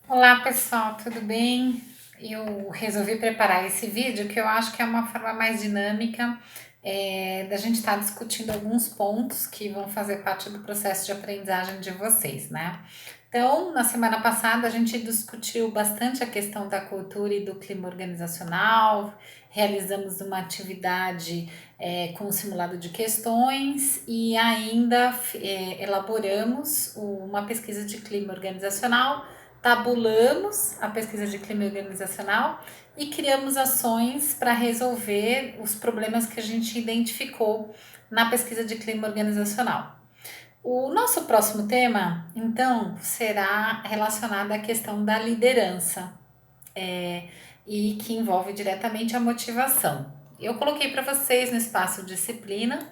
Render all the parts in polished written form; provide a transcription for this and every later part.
Olá pessoal, tudo bem? Eu resolvi preparar esse vídeo que eu acho que é uma forma mais dinâmica da gente estar discutindo alguns pontos que vão fazer parte do processo de aprendizagem de vocês, né? Então, na semana passada a gente discutiu bastante a questão da cultura e do clima organizacional, realizamos uma atividade com um simulado de questões e ainda elaboramos uma pesquisa de clima organizacional, tabulamos a pesquisa de clima organizacional e criamos ações para resolver os problemas que a gente identificou na pesquisa de clima organizacional. O nosso próximo tema, então, será relacionado à questão da liderança, e que envolve diretamente a motivação. Eu coloquei para vocês no espaço disciplina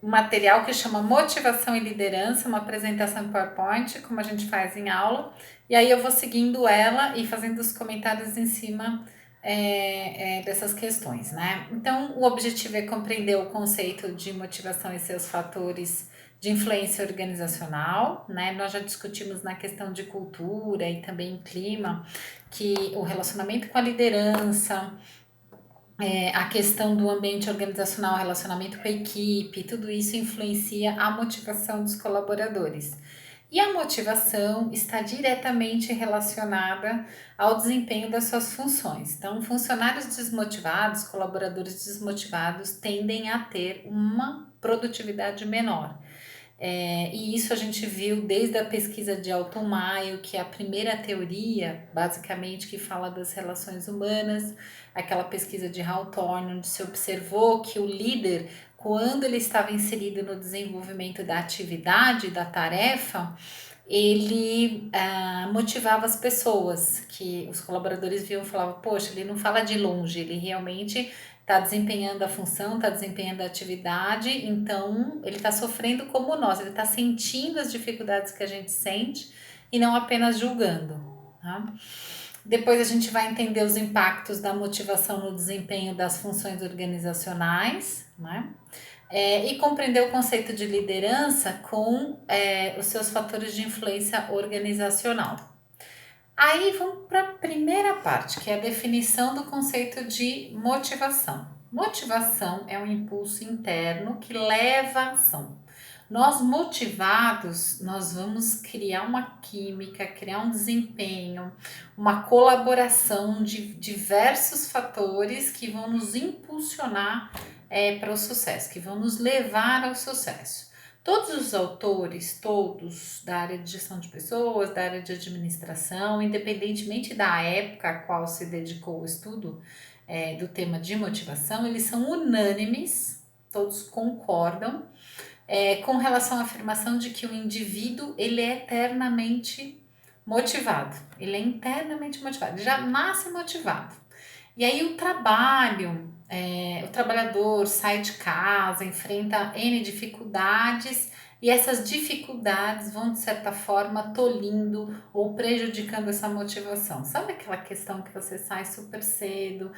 um material que chama Motivação e Liderança, uma apresentação em PowerPoint, como a gente faz em aula, e aí eu vou seguindo ela e fazendo os comentários em cima dessas questões, né? Então, o objetivo é compreender o conceito de motivação e seus fatores de influência organizacional, né? Nós já discutimos na questão de cultura e também clima, que o relacionamento com a liderança, a questão do ambiente organizacional, relacionamento com a equipe, tudo isso influencia a motivação dos colaboradores. E a motivação está diretamente relacionada ao desempenho das suas funções. Então, funcionários desmotivados, colaboradores desmotivados tendem a ter uma produtividade menor. E isso a gente viu desde a pesquisa de Alton Maio, que é a primeira teoria, basicamente, que fala das relações humanas, aquela pesquisa de Hawthorne, onde se observou que o líder, quando ele estava inserido no desenvolvimento da atividade, da tarefa, ele motivava as pessoas, que os colaboradores viam e falavam, poxa, ele não fala de longe, ele realmente está desempenhando a função, está desempenhando a atividade, então ele está sofrendo como nós, ele está sentindo as dificuldades que a gente sente e não apenas julgando. Tá? Depois a gente vai entender os impactos da motivação no desempenho das funções organizacionais, né? E compreender o conceito de liderança com os seus fatores de influência organizacional. Aí vamos para a primeira parte, que é a definição do conceito de motivação. Motivação é um impulso interno que leva à ação. Nós motivados, nós vamos criar uma química, criar um desempenho, uma colaboração de diversos fatores que vão nos impulsionar para o sucesso, que vão nos levar ao sucesso. Todos os autores, todos da área de gestão de pessoas, da área de administração, independentemente da época a qual se dedicou o estudo do tema de motivação, eles são unânimes, todos concordam com relação à afirmação de que o indivíduo ele é eternamente motivado, ele é internamente motivado, ele já nasce motivado. E aí o trabalhador sai de casa, enfrenta N dificuldades e essas dificuldades vão, de certa forma, tolhindo ou prejudicando essa motivação. Sabe aquela questão que você sai super cedo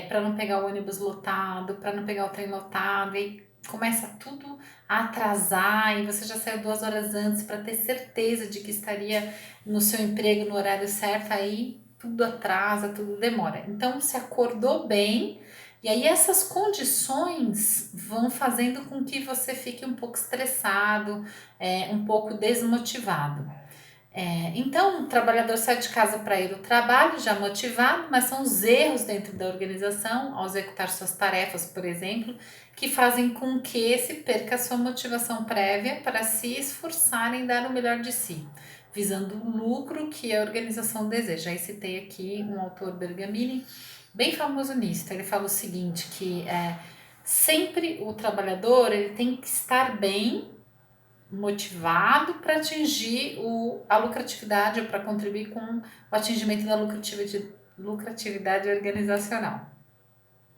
para não pegar o ônibus lotado, para não pegar o trem lotado e começa tudo a atrasar e você já saiu 2 horas antes para ter certeza de que estaria no seu emprego no horário certo, aí tudo atrasa, tudo demora. Então, se acordou bem, e aí essas condições vão fazendo com que você fique um pouco estressado, um pouco desmotivado. Então, o trabalhador sai de casa para ir ao trabalho já motivado, mas são os erros dentro da organização, ao executar suas tarefas, por exemplo, que fazem com que se perca a sua motivação prévia para se esforçar em dar o melhor de si, visando o lucro que a organização deseja. Aí citei aqui um autor Bergamini, bem famoso nisso. Ele fala o seguinte, que sempre o trabalhador ele tem que estar bem motivado para atingir a lucratividade ou para contribuir com o atingimento da lucratividade organizacional,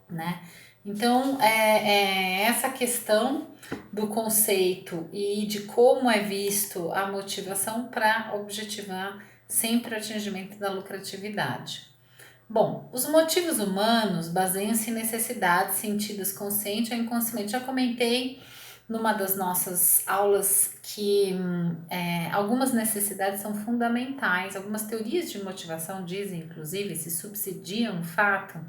né? Então, essa questão do conceito e de como é visto a motivação para objetivar sempre o atingimento da lucratividade. Bom, os motivos humanos baseiam-se em necessidades sentidas consciente ou inconsciente. Já comentei numa das nossas aulas que algumas necessidades são fundamentais. Algumas teorias de motivação dizem, inclusive, se subsidiam o fato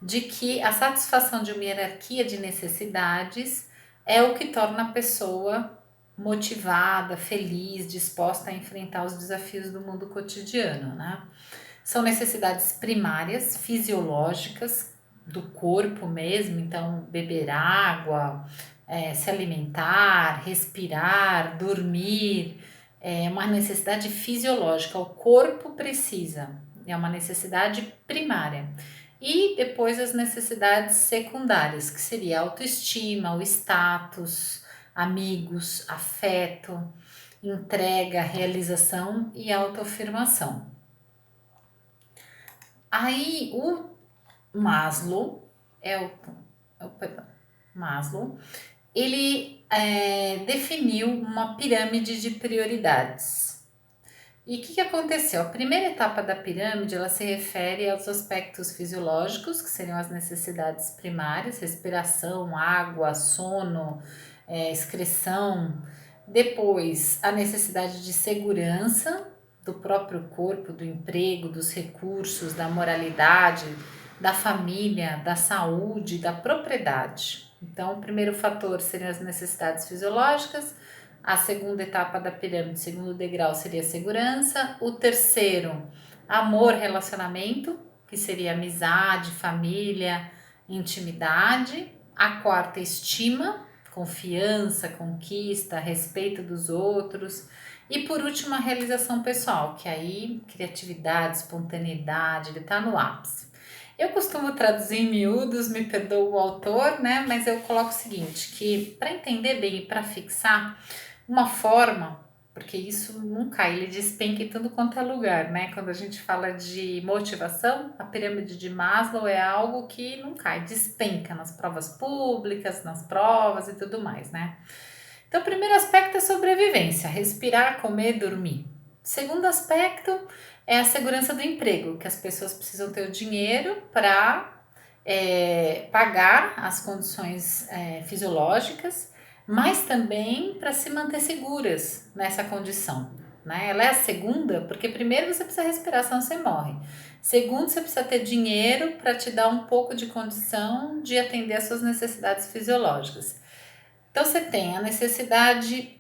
de que a satisfação de uma hierarquia de necessidades é o que torna a pessoa motivada, feliz, disposta a enfrentar os desafios do mundo cotidiano, né? São necessidades primárias, fisiológicas, do corpo mesmo, então beber água, se alimentar, respirar, dormir, é uma necessidade fisiológica, o corpo precisa, é uma necessidade primária. E depois as necessidades secundárias, que seria a autoestima, o status, amigos, afeto, entrega, realização e autoafirmação. Aí o Maslow, perdão, Maslow, ele definiu uma pirâmide de prioridades. E o que aconteceu? A primeira etapa da pirâmide, ela se refere aos aspectos fisiológicos, que seriam as necessidades primárias, respiração, água, sono, excreção. Depois, a necessidade de segurança do próprio corpo, do emprego, dos recursos, da moralidade, da família, da saúde, da propriedade. Então, o primeiro fator seriam as necessidades fisiológicas, a segunda etapa da pirâmide, o segundo degrau seria segurança, o terceiro, amor, relacionamento, que seria amizade, família, intimidade, a quarta, estima, confiança, conquista, respeito dos outros, e por último, a realização pessoal, que aí criatividade, espontaneidade, ele está no ápice. Eu costumo traduzir em miúdos, me perdoa o autor, né? Mas eu coloco o seguinte, que para entender bem e para fixar uma forma, porque isso não cai, ele despenca em tudo quanto é lugar, né? Quando a gente fala de motivação, a pirâmide de Maslow é algo que não cai, despenca nas provas públicas, nas provas e tudo mais, né? Então, o primeiro aspecto é sobrevivência, respirar, comer, dormir. Segundo aspecto é a segurança do emprego, que as pessoas precisam ter o dinheiro para pagar as condições fisiológicas, mas também para se manter seguras nessa condição. Né? Ela é a segunda, porque primeiro você precisa respirar, senão você morre. Segundo, você precisa ter dinheiro para te dar um pouco de condição de atender às suas necessidades fisiológicas. Então você tem a necessidade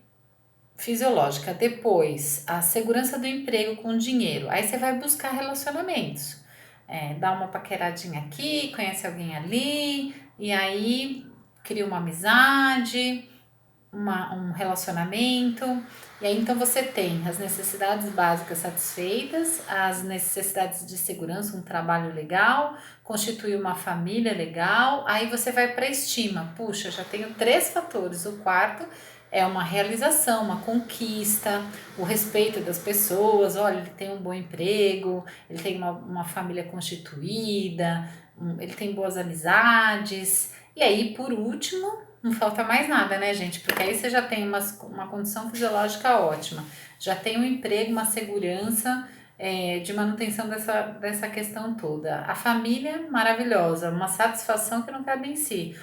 fisiológica, depois a segurança do emprego com dinheiro, aí você vai buscar relacionamentos, dá uma paqueradinha aqui, conhece alguém ali, e aí cria uma amizade, um relacionamento, e aí então você tem as necessidades básicas satisfeitas, as necessidades de segurança, um trabalho legal, constituir uma família legal, aí você vai para a estima, puxa, já tenho 3 fatores, o quarto é uma realização, uma conquista, o respeito das pessoas, olha, ele tem um bom emprego, ele tem uma família constituída, ele tem boas amizades, e aí por último, não falta mais nada, né, gente? Porque aí você já tem uma condição fisiológica ótima, já tem um emprego, uma segurança de manutenção dessa questão toda. A família maravilhosa, uma satisfação que não cabe em si.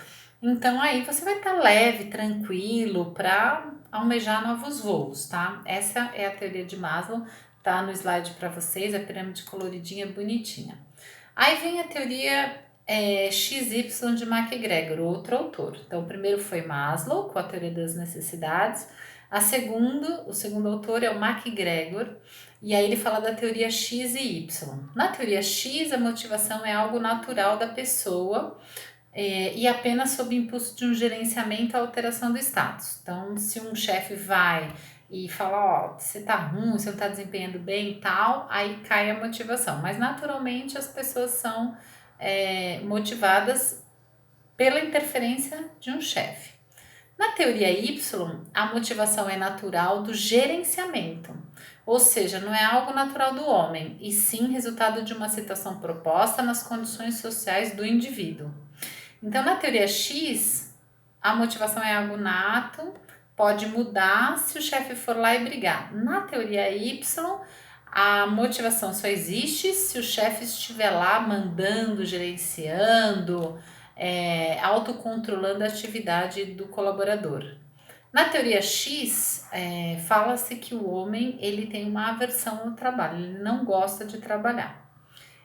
Então aí você vai estar leve, tranquilo para almejar novos voos, tá? Essa é a teoria de Maslow, tá no slide para vocês, a pirâmide coloridinha, bonitinha. Aí vem a teoria XY de MacGregor, outro autor. Então, o primeiro foi Maslow, com a teoria das necessidades. O segundo autor é o MacGregor, e aí ele fala da teoria X e Y. Na teoria X, a motivação é algo natural da pessoa e apenas sob impulso de um gerenciamento à alteração do status. Então, se um chefe vai e fala, ó, você tá ruim, você não tá desempenhando bem e tal, aí cai a motivação. Mas naturalmente as pessoas são motivadas pela interferência de um chefe. Na teoria Y, a motivação é natural do gerenciamento, ou seja, não é algo natural do homem, e sim resultado de uma situação proposta nas condições sociais do indivíduo. Então, na teoria X, a motivação é algo nato, pode mudar se o chefe for lá e brigar. Na teoria Y, a motivação só existe se o chefe estiver lá mandando, gerenciando, autocontrolando a atividade do colaborador. Na teoria X, fala-se que o homem ele tem uma aversão ao trabalho, ele não gosta de trabalhar.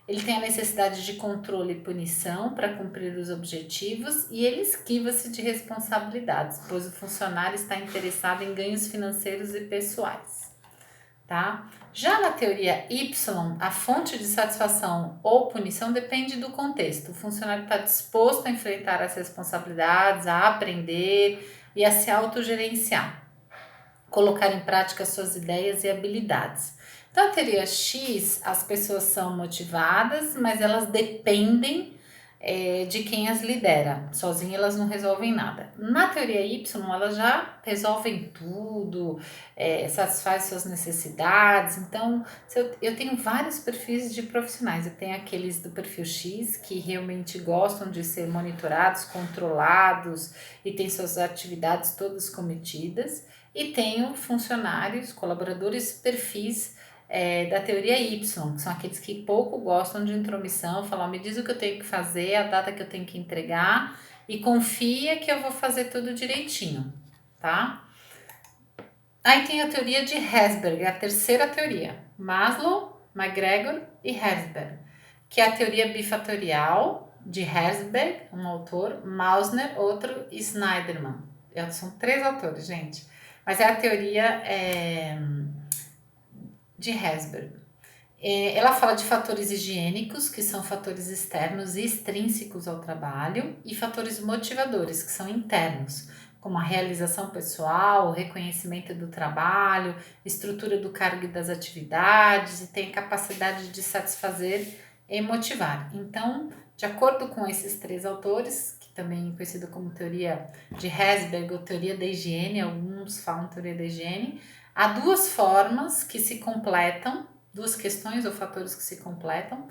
Ele tem a necessidade de controle e punição para cumprir os objetivos e ele esquiva-se de responsabilidades, pois o funcionário está interessado em ganhos financeiros e pessoais, tá? Já na teoria Y, a fonte de satisfação ou punição depende do contexto. O funcionário está disposto a enfrentar as responsabilidades, a aprender e a se autogerenciar, colocar em prática suas ideias e habilidades. Então, a teoria X, as pessoas são motivadas, mas elas dependem de quem as lidera. Sozinhas elas não resolvem nada. Na teoria Y, elas já resolvem tudo, satisfazem suas necessidades. Então, eu tenho vários perfis de profissionais. Eu tenho aqueles do perfil X, que realmente gostam de ser monitorados, controlados e têm suas atividades todas cometidas. E tenho funcionários, colaboradores, perfis da teoria Y, que são aqueles que pouco gostam de intromissão, falam, me diz o que eu tenho que fazer, a data que eu tenho que entregar e confia que eu vou fazer tudo direitinho, tá? Aí tem a teoria de Herzberg, a terceira teoria, Maslow, McGregor e Herzberg, que é a teoria bifatorial de Herzberg, um autor, Mausner, outro, e Snyderman. São três autores, gente. Mas é a teoria de Herzberg. Ela fala de fatores higiênicos, que são fatores externos e extrínsecos ao trabalho, e fatores motivadores, que são internos, como a realização pessoal, o reconhecimento do trabalho, estrutura do cargo e das atividades, e tem capacidade de satisfazer e motivar. Então, de acordo com esses três autores, que também é conhecido como teoria de Herzberg ou teoria da higiene, alguns falam teoria da higiene, há duas formas que se completam, duas questões ou fatores que se completam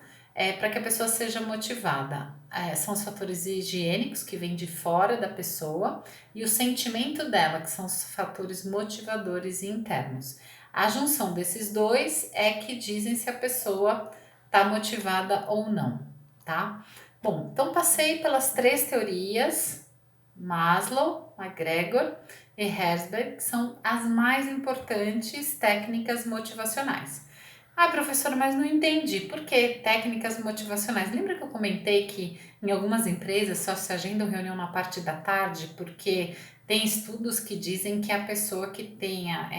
para que a pessoa seja motivada. São os fatores higiênicos, que vêm de fora da pessoa, e o sentimento dela, que são os fatores motivadores e internos. A junção desses dois é que dizem se a pessoa está motivada ou não, tá? Bom, então passei pelas três teorias, Maslow, McGregor e Herzberg, que são as mais importantes técnicas motivacionais. Ah, professora, mas não entendi. Por que técnicas motivacionais? Lembra que eu comentei que em algumas empresas só se agendam reunião na parte da tarde, porque tem estudos que dizem que a pessoa que tenha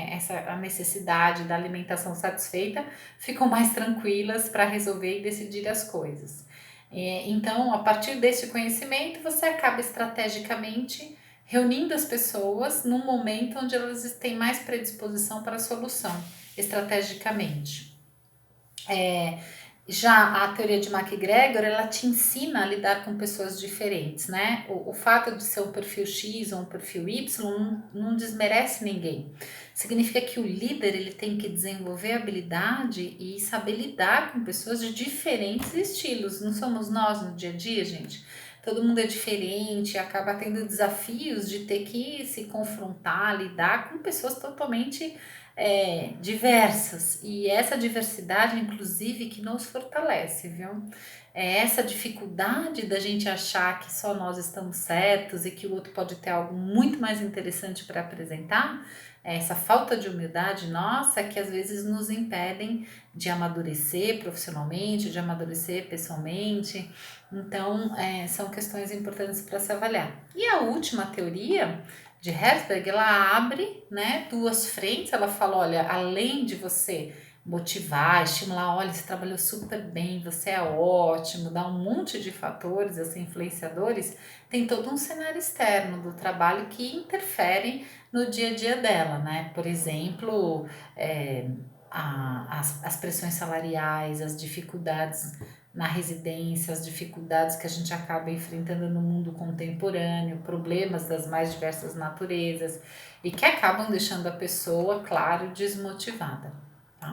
a necessidade da alimentação satisfeita ficam mais tranquilas para resolver e decidir as coisas. Então, a partir desse conhecimento, você acaba estrategicamente reunindo as pessoas num momento onde elas têm mais predisposição para a solução, estrategicamente. Já a teoria de McGregor, ela te ensina a lidar com pessoas diferentes, né? O fato de ser um perfil X ou um perfil Y não desmerece ninguém. Significa que o líder ele tem que desenvolver habilidade e saber lidar com pessoas de diferentes estilos. Não somos nós no dia a dia, gente? Todo mundo é diferente, acaba tendo desafios de ter que se confrontar, lidar com pessoas totalmente diversas, e essa diversidade, inclusive, que nos fortalece, viu? É essa dificuldade da gente achar que só nós estamos certos e que o outro pode ter algo muito mais interessante para apresentar, essa falta de humildade nossa que às vezes nos impedem de amadurecer profissionalmente, de amadurecer pessoalmente. Então, são questões importantes para se avaliar. E a última teoria de Herzberg, ela abre, né, duas frentes. Ela fala, olha, além de você motivar, estimular, olha, você trabalhou super bem, você é ótimo, dá um monte de fatores, assim, influenciadores, tem todo um cenário externo do trabalho que interfere no dia a dia dela, né? Por exemplo, as pressões salariais, as dificuldades na residência, as dificuldades que a gente acaba enfrentando no mundo contemporâneo, problemas das mais diversas naturezas e que acabam deixando a pessoa, claro, desmotivada, tá?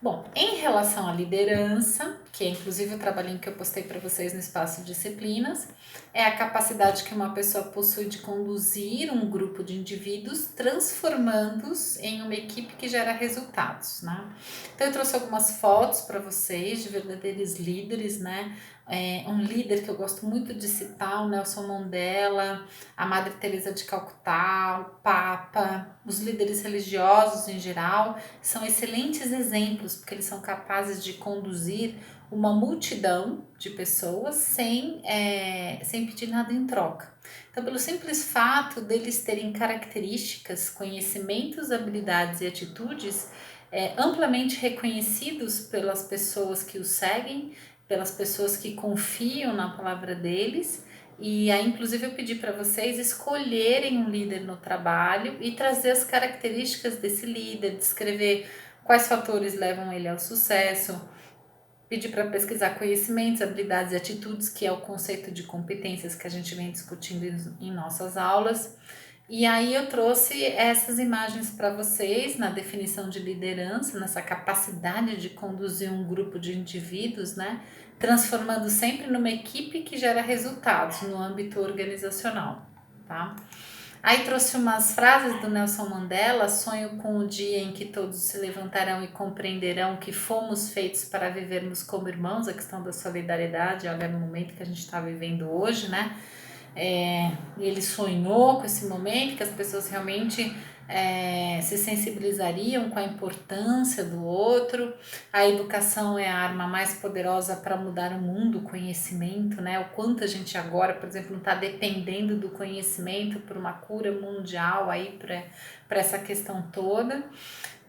Bom, em relação à liderança, que é inclusive o trabalhinho que eu postei para vocês no espaço Disciplinas, é a capacidade que uma pessoa possui de conduzir um grupo de indivíduos, transformando-os em uma equipe que gera resultados, né? Então eu trouxe algumas fotos para vocês de verdadeiros líderes, né? um líder que eu gosto muito de citar, o Nelson Mandela, a Madre Teresa de Calcutá, o Papa, os líderes religiosos em geral, são excelentes exemplos, porque eles são capazes de conduzir uma multidão de pessoas sem pedir nada em troca. Então, pelo simples fato deles terem características, conhecimentos, habilidades e atitudes amplamente reconhecidos pelas pessoas que os seguem, pelas pessoas que confiam na palavra deles. E aí, inclusive, eu pedi para vocês escolherem um líder no trabalho e trazer as características desse líder, descrever quais fatores levam ele ao sucesso, pedir para pesquisar conhecimentos, habilidades e atitudes, que é o conceito de competências que a gente vem discutindo em nossas aulas. E aí eu trouxe essas imagens para vocês na definição de liderança, nessa capacidade de conduzir um grupo de indivíduos, né? Transformando sempre numa equipe que gera resultados no âmbito organizacional, tá? Aí trouxe umas frases do Nelson Mandela: sonho com o dia em que todos se levantarão e compreenderão que fomos feitos para vivermos como irmãos, a questão da solidariedade, olha, no momento que a gente está vivendo hoje, né? Ele sonhou com esse momento, que as pessoas realmente se sensibilizariam com a importância do outro. A educação é a arma mais poderosa para mudar o mundo, o conhecimento, né? O quanto a gente agora, por exemplo, não está dependendo do conhecimento por uma cura mundial aí para essa questão toda.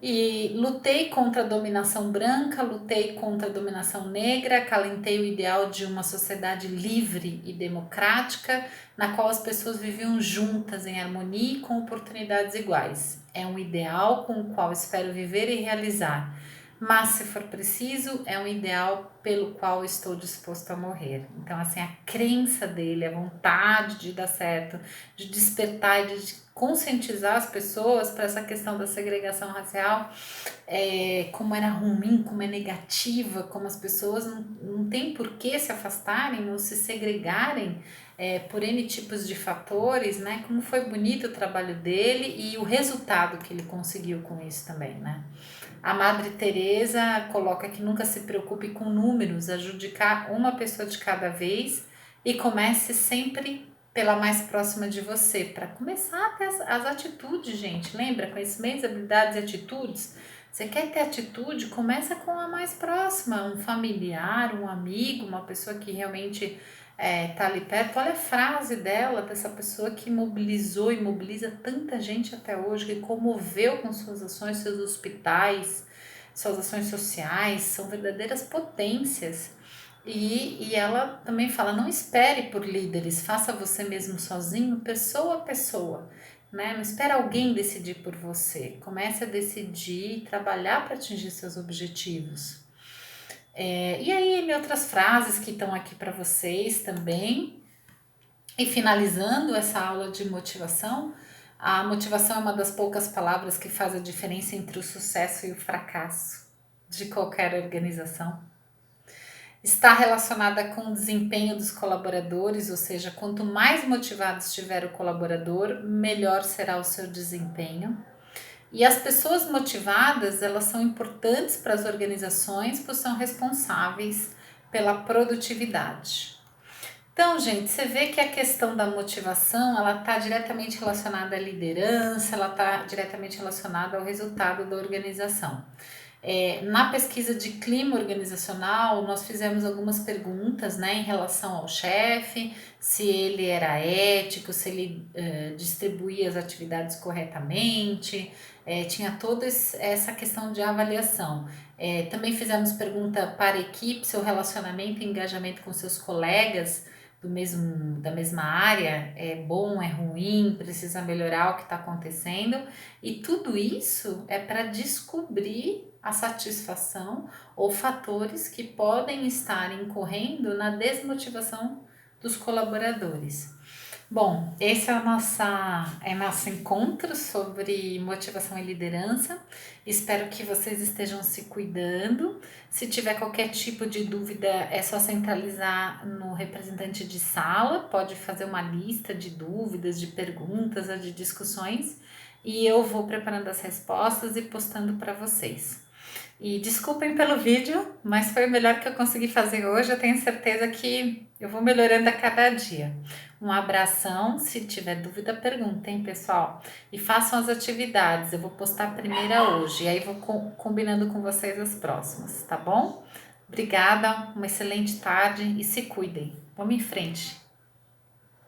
E lutei contra a dominação branca, lutei contra a dominação negra, acalentei o ideal de uma sociedade livre e democrática, na qual as pessoas viviam juntas em harmonia e com oportunidades iguais. É um ideal com o qual espero viver e realizar, mas se for preciso, é um ideal pelo qual estou disposto a morrer. Então, assim, a crença dele, a vontade de dar certo, de despertar e de conscientizar as pessoas para essa questão da segregação racial, como era ruim, como é negativa, como as pessoas não têm por que se afastarem ou se segregarem por N tipos de fatores, né? Como foi bonito o trabalho dele e o resultado que ele conseguiu com isso também, né? A Madre Teresa coloca que nunca se preocupe com números, ajude uma pessoa de cada vez e comece sempre pela mais próxima de você, para começar a ter as atitudes, gente. Lembra? Conhecimentos, habilidades e atitudes. Você quer ter atitude? Começa com a mais próxima, um familiar, um amigo, uma pessoa que realmente tá ali perto. Olha a frase dela, dessa pessoa que mobilizou e mobiliza tanta gente até hoje, que comoveu com suas ações, seus hospitais, suas ações sociais, são verdadeiras potências. E ela também fala: não espere por líderes, faça você mesmo sozinho, pessoa a pessoa, né? Não espere alguém decidir por você. Comece a decidir e trabalhar para atingir seus objetivos. E aí, em outras frases que estão aqui para vocês também. E finalizando essa aula de motivação, a motivação é uma das poucas palavras que faz a diferença entre o sucesso e o fracasso de qualquer organização. Está relacionada com o desempenho dos colaboradores, ou seja, quanto mais motivado estiver o colaborador, melhor será o seu desempenho. E as pessoas motivadas, elas são importantes para as organizações, pois são responsáveis pela produtividade. Então, gente, você vê que a questão da motivação, ela está diretamente relacionada à liderança, ela está diretamente relacionada ao resultado da organização. Na pesquisa de clima organizacional, nós fizemos algumas perguntas, né, em relação ao chefe, se ele era ético, se ele distribuía as atividades corretamente, tinha toda essa questão de avaliação. Também fizemos pergunta para a equipe, seu relacionamento e engajamento com seus colegas da mesma área, é bom, é ruim, precisa melhorar o que está acontecendo, e tudo isso é para descobrir a satisfação ou fatores que podem estar incorrendo na desmotivação dos colaboradores. Bom, esse é nosso encontro sobre motivação e liderança. Espero que vocês estejam se cuidando. Se tiver qualquer tipo de dúvida, é só centralizar no representante de sala. Pode fazer uma lista de dúvidas, de perguntas ou de discussões, e eu vou preparando as respostas e postando para vocês. E desculpem pelo vídeo, mas foi o melhor que eu consegui fazer hoje. Eu tenho certeza que eu vou melhorando a cada dia. Um abração. Se tiver dúvida, perguntem, pessoal. E façam as atividades. Eu vou postar a primeira hoje. E aí vou combinando com vocês as próximas, tá bom? Obrigada, uma excelente tarde e se cuidem. Vamos em frente.